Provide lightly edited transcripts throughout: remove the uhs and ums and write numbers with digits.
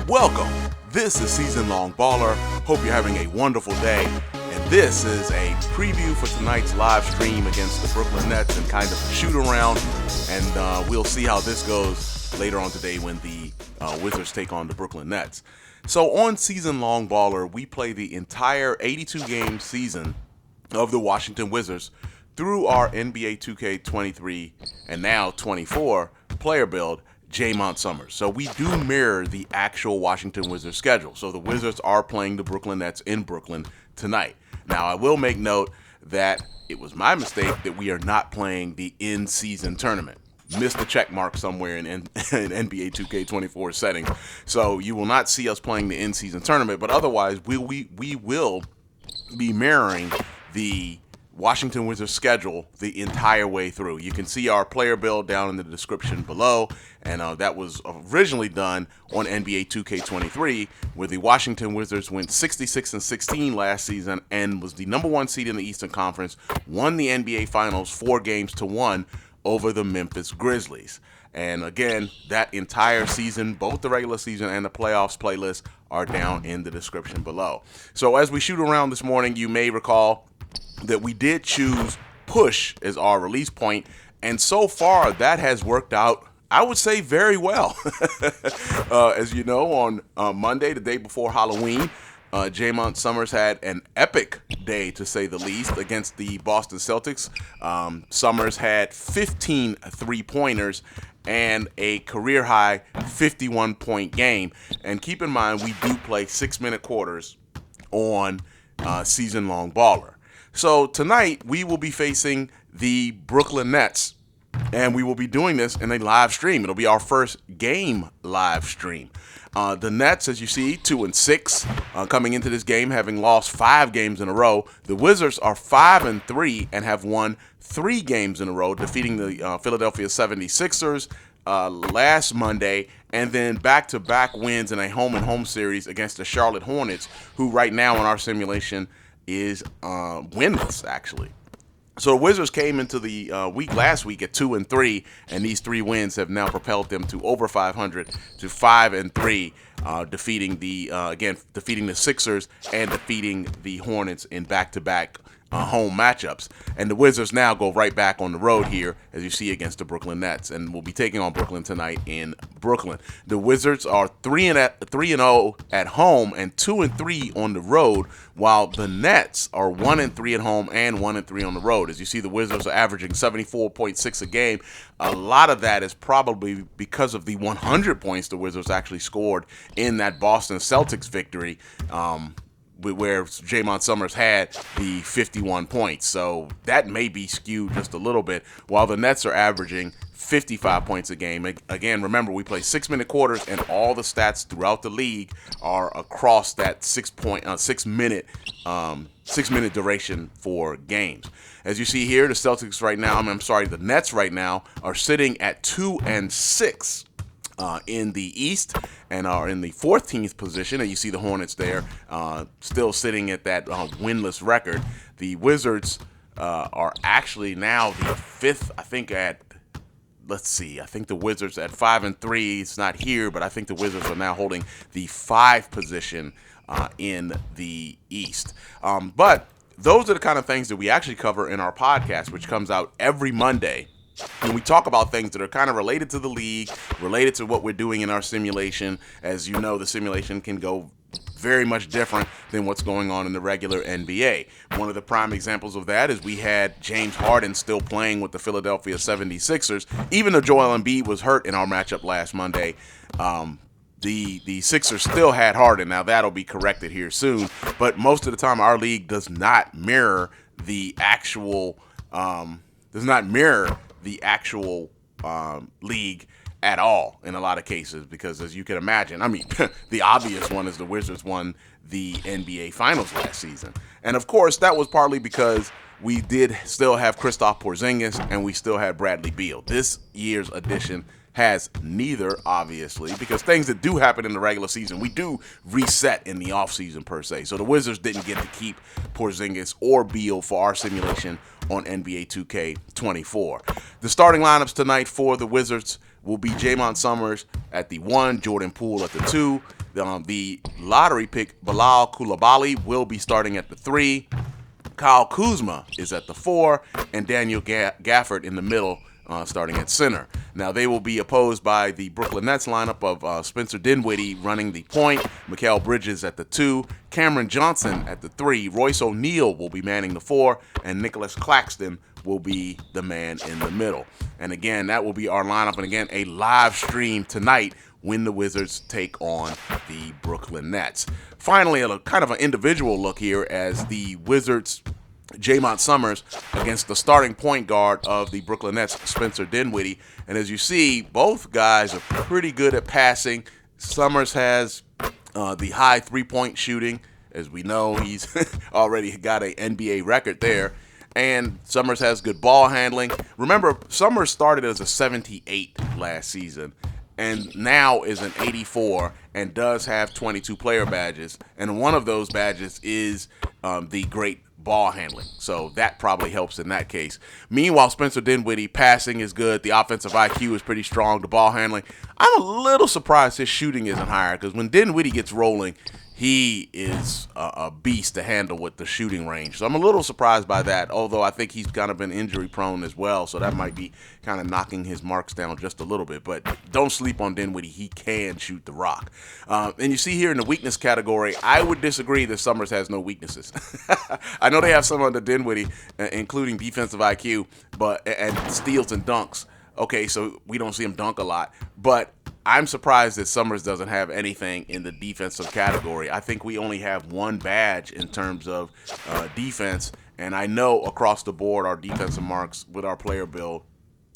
Welcome. This is Season Long Baller. Hope you're having a wonderful day. And this is a preview for tonight's live stream against the Brooklyn Nets and kind of a shoot-around. And we'll see how this goes later on today when the Wizards take on the Brooklyn Nets. So on Season Long Baller, we play the entire 82-game season of the Washington Wizards through our NBA 2K23 and now 24 player build, Jaymont Summerz. So we do mirror the actual Washington Wizards schedule. So the Wizards are playing the Brooklyn Nets in Brooklyn tonight. Now, I will make note that it was my mistake that we are not playing the in-season tournament. Missed the check mark somewhere in NBA 2K24 settings. So you will not see us playing the in-season tournament, but otherwise we will be mirroring the Washington Wizards schedule the entire way through. You can see our player build down in the description below, and that was originally done on NBA 2K23, where the Washington Wizards went 66-16 last season and was the number one seed in the Eastern Conference, won the NBA Finals 4-1 over the Memphis Grizzlies. And again, that entire season, both the regular season and the playoffs playlist, are down in the description below. So as we shoot around this morning, you may recall that we did choose push as our release point, and so far that has worked out, I would say, very well. As you know, on Monday, the day before Halloween, Jaymont Summerz had an epic day, to say the least, against the Boston Celtics. Summerz had 15 three-pointers and a career-high 51-point game. And keep in mind, we do play 6-minute quarters on Season Long Baller. So tonight, we will be facing the Brooklyn Nets, and we will be doing this in a live stream. It'll be our first game live stream. The Nets, as you see, 2-6, coming into this game, having lost 5 games in a row. The Wizards are 5-3 and have won 3 games in a row, defeating the Philadelphia 76ers last Monday, and then back-to-back wins in a home-and-home series against the Charlotte Hornets, who right now in our simulation is winless, actually. So the Wizards came into the week last week at 2-3, and these 3 wins have now propelled them to over 500 to 5-3, defeating the Sixers and defeating the Hornets in back-to-back home matchups. And the Wizards now go right back on the road here, as you see, against the Brooklyn Nets, and we'll be taking on Brooklyn tonight in Brooklyn. The Wizards are 3-0 at home and 2-3 on the road, while the Nets are 1-3 at home and 1-3 on the road. As you see, the Wizards are averaging 74.6 a game. A lot of that is probably because of the 100 points the Wizards actually scored in that Boston Celtics victory, where Jaymont Summerz had the 51 points. So that may be skewed just a little bit, while the Nets are averaging 55 points a game. Again, remember, we play 6-minute quarters, and all the stats throughout the league are across that 6-minute duration for games. As you see here, the Celtics right now, the Nets right now are sitting at 2-6. In the East, and are in the 14th position, and you see the Hornets there still sitting at that winless record. The Wizards are actually now the 5th, I think the Wizards at 5-3. It's not here, but I think the Wizards are now holding the 5th position in the East. But those are the kind of things that we actually cover in our podcast, which comes out every Monday. And we talk about things that are kind of related to the league, related to what we're doing in our simulation. As you know, the simulation can go very much different than what's going on in the regular NBA. One of the prime examples of that is we had James Harden still playing with the Philadelphia 76ers. Even though Joel Embiid was hurt in our matchup last Monday, the Sixers still had Harden. Now, that'll be corrected here soon. But most of the time, our league does not mirror the actual league at all in a lot of cases, because as you can imagine, the obvious one is the Wizards won the NBA Finals last season. And of course, that was partly because we did still have Kristaps Porzingis and we still had Bradley Beal. This year's edition has neither, obviously, because things that do happen in the regular season, we do reset in the offseason per se. So the Wizards didn't get to keep Porzingis or Beal for our simulation on NBA 2K24. The starting lineups tonight for the Wizards will be Jaymont Summerz at the 1, Jordan Poole at the 2, The lottery pick, Bilal Coulibaly, will be starting at the 3. Kyle Kuzma is at the 4, and Daniel Gafford in the middle, starting at center. Now, they will be opposed by the Brooklyn Nets lineup of Spencer Dinwiddie running the point, Mikal Bridges at the 2, Cameron Johnson at the 3, Royce O'Neal will be manning the 4, and Nicholas Claxton will be the man in the middle. And again, that will be our lineup. And again, a live stream tonight when the Wizards take on the Brooklyn Nets. Finally, a kind of an individual look here as the Wizards' Jaymont Summerz against the starting point guard of the Brooklyn Nets, Spencer Dinwiddie. And as you see, both guys are pretty good at passing. Summerz has the high three-point shooting. As we know, he's already got an NBA record there. And Summerz has good ball handling. Remember, Summerz started as a 78 last season and now is an 84 and does have 22 player badges. And one of those badges is the great ball handling. So that probably helps in that case. Meanwhile, Spencer Dinwiddie, passing is good. The offensive IQ is pretty strong. The ball handling, I'm a little surprised his shooting isn't higher, because when Dinwiddie gets rolling, he is a beast to handle with the shooting range. So I'm a little surprised by that, although I think he's kind of been injury prone as well. So that might be kind of knocking his marks down just a little bit. But don't sleep on Dinwiddie. He can shoot the rock. And you see here in the weakness category, I would disagree that Summerz has no weaknesses. I know they have some under Dinwiddie, including defensive IQ, and steals and dunks. Okay, so we don't see him dunk a lot. But I'm surprised that Summerz doesn't have anything in the defensive category. I think we only have one badge in terms of defense, and I know across the board our defensive marks with our player build,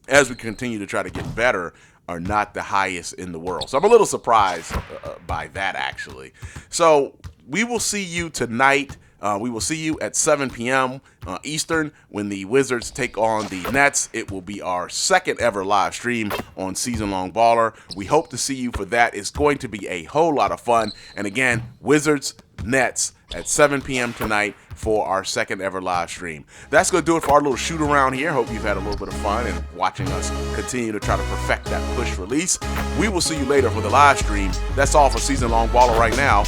as we continue to try to get better, are not the highest in the world. So I'm a little surprised by that, actually. So we will see you tonight. We will see you at 7 p.m. Eastern when the Wizards take on the Nets. It will be our second ever live stream on SeasonLongBaller. We hope to see you for that. It's going to be a whole lot of fun. And again, Wizards, Nets at 7 p.m. tonight for our second ever live stream. That's going to do it for our little shoot around here. Hope you've had a little bit of fun and watching us continue to try to perfect that push release. We will see you later for the live stream. That's all for SeasonLongBaller right now.